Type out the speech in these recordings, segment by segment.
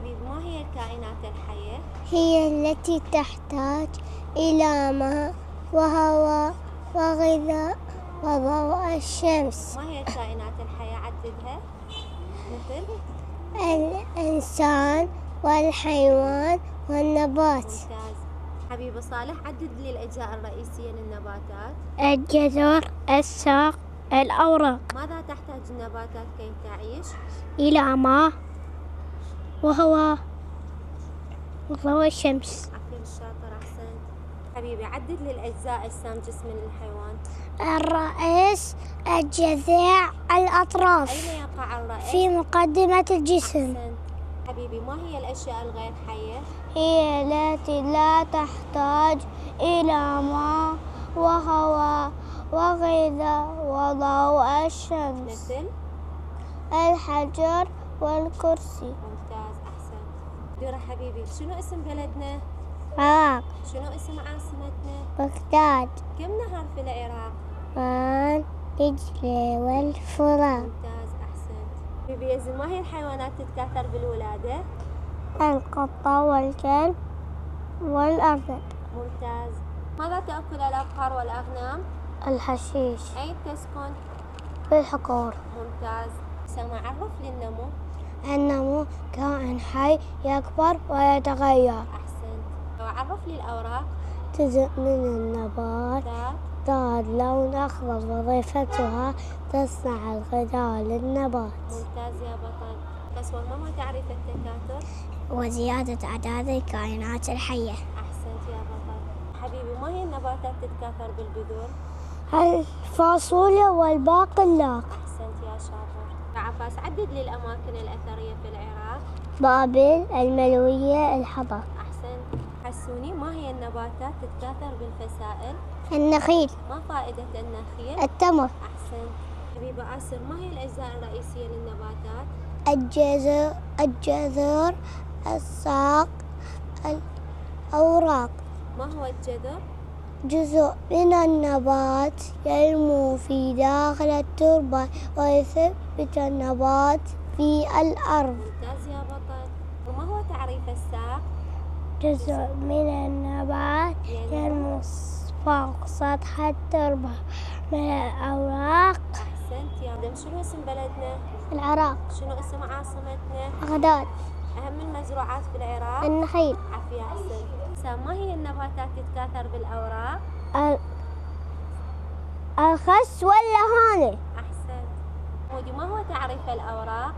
حبيبي، ما هي الكائنات الحية؟ هي التي تحتاج إلى ماء وهواء وغذاء وضوء الشمس. ما هي الكائنات الحية؟ عددها. مثل الإنسان والحيوان والنبات. ممتاز. حبيبي صالح، عدد لي الأجزاء الرئيسية للنباتات. الجذور، الساق، الأوراق. ماذا تحتاج النباتات كي تعيش؟ إلى ماء وهواء وضوء الشمس. عفوا الشاطر، أحسنت. حبيبي عدد لي الأجزاء السام جسم الحيوان. الرأس، الجذع، الأطراف. أين يقع الرأس؟ في مقدمة الجسم. أحسنت. حبيبي، ما هي الأشياء الغير حية؟ هي التي لا تحتاج إلى ماء وهواء وغذاء وضوء الشمس. مثل الحجر والكرسي. ممتاز، أحسنت. دورة حبيبي، شنو اسم بلدنا؟ العراق. شنو اسم عاصمتنا؟ بغداد. كم نهر في العراق؟ عمان، دجلة والفرات. ممتاز، أحسنت. حبيبي يزن، ما هي الحيوانات تتكاثر بالولادة؟ القطة والكلب والأرنب. ممتاز. ماذا تأكل الأبقار والأغنام؟ الحشيش. أين تسكن؟ في الحقول. ممتاز. سامع، عرف لي النمو. النمو كائن حي يكبر ويتغير. أحسنت. وعرف لي الأوراق. جزء من النبات ذات لون أخضر وظيفتها تصنع الغذاء للنبات. ممتاز يا بطل. تصور، ما تعريف التكاثر؟ وزيادة أعداد الكائنات الحية. أحسنت يا بطل. حبيبي، ما هي النباتات تتكاثر بالبذور؟ الفاصوليا والباقلاق. أحسنت يا شاطر. عباس، عدد لي الأماكن الأثرية في العراق. بابل، الملوية، الحضر. أحسنت. حسوني، ما هي النباتات تتكاثر بالفسائل؟ النخيل. ما فائدة النخيل؟ التمر. أحسنت. حبيبي آسر، ما هي الأجزاء الرئيسية للنباتات؟ الجذر، الساق، الأوراق. ما هو الجذر؟ جزء من النبات ينمو في داخل التربة ويثبت النبات في الأرض. ممتاز يا بطل. وما هو تعريف الساق؟ جزء من النبات ينمو فوق سطح التربة من الأوراق. أحسنت يا دم. شنو اسم بلدنا؟ العراق. شنو اسم عاصمتنا؟ بغداد. أهم المزروعات في العراق؟ النخيل. عافية، أحسنت. ما هي النباتات تتكاثر بالأوراق؟ الخس واللهانة. أحسنت. مودي، ما هو تعريف الأوراق؟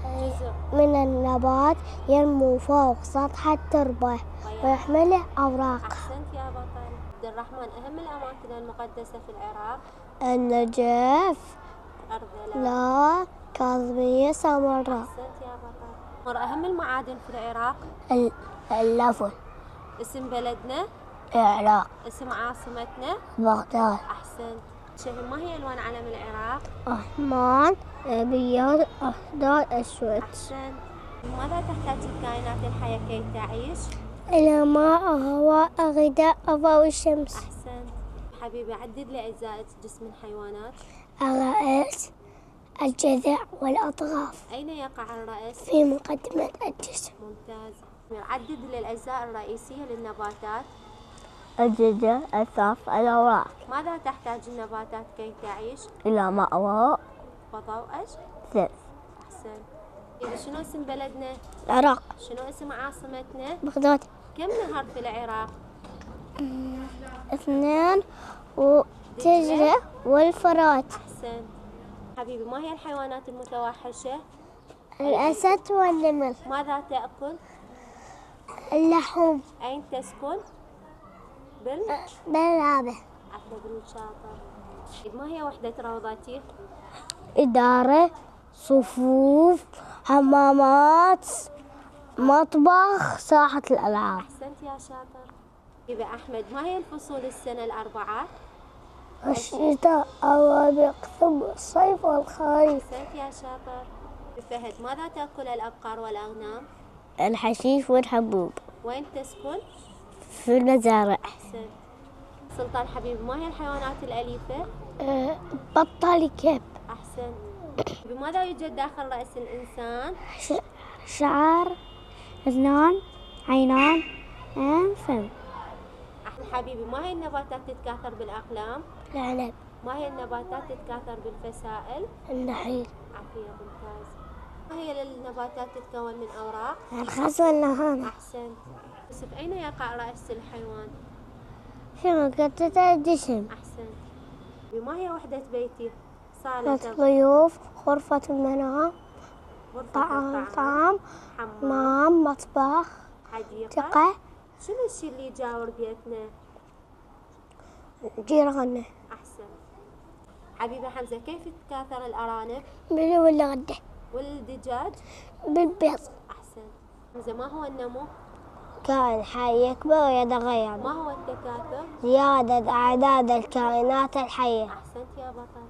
جزء من النبات ينمو فوق سطح التربة ويحمل أوراق. أحسنت يا بطل. عبد الرحمن، أهم الأماكن المقدسة في العراق؟ النجف، أرذلة، كاظمية، سامراء. أحسنت يا بطل. أهم المعادن في العراق؟ اللفن. اسم بلدنا؟ العراق. اسم عاصمتنا؟ بغداد. أحسنت. شهر، ما هي ألوان علم العراق؟ أحمر، أبيض، أخضر، أسود. أحسنت. ماذا تحتاج الكائنات الحية كي تعيش؟ إلى ماء، هواء، غذاء، ضوء الشمس. أحسنت. حبيبي، عدد لي أجزاء جسم الحيوانات. الرأس، الجذع والأطراف. أين يقع الرأس؟ في مقدمة الجسم. ممتاز. عدد لي الأجزاء الرئيسية للنباتات. الجذع، الساق، الأوراق. ماذا تحتاج النباتات كي تعيش؟ إلى ماء وضوء الشمس. أحسنت. إذا شنو اسم بلدنا؟ العراق. شنو اسم عاصمتنا؟ بغداد. كم نهر في العراق؟ 2 ودجلة والفرات. أحسنت. حبيبي، ما هي الحيوانات المتوحشة؟ الأسد والنمر. ماذا تأكل؟ اللحوم. أين تسكن؟ بالغابة. عفوا شاطر. ما هي وحدة روضتي؟ إدارة، صفوف، حمامات، مطبخ، ساحة الألعاب. أحسنت يا شاطر. حبيبي أحمد، ما هي الفصول السنة الأربعة؟ الشتاء، الربيع، ثم الصيف والخريف. أحسنت يا شاطر. فهد، ماذا تأكل الأبقار والأغنام؟ الحشيش والحبوب. وين تسكن؟ في المزارع. أحسنت. سلطان حبيبي، ما هي الحيوانات الأليفة؟ بطة، الكلب. أحسنت. بماذا يوجد داخل رأس الإنسان؟ شعر، أذنان، عينان، فم. حبيبي، ما هي النباتات تتكاثر بالأقلام؟ العنب، ما هي النباتات تتكاثر بالفسائل؟ النحيل، عافية، ممتاز. ما هي النباتات تتكون من أوراق؟ الخس والنهانة. أحسنت. يوسف، أين يقع رأس الحيوان؟ في منطقة الجسم. أحسنت. ما هي وحدة بيتي؟ صالة ضيوف، غرفة المنام، غرفة طعام، حمام، مطبخ، حديقة. شنو الشيء اللي يجاور بيتنا؟ جيراننا. أحسن. حبيبي حمزة، كيف تتكاثر الأرانب؟ بالغدة. والدجاج؟ بالبيض. أحسن. حمزة، ما هو النمو؟ كائن حي يكبر ويتغير. ما هو التكاثر؟ زيادة أعداد الكائنات الحية. أحسنت يا بطل.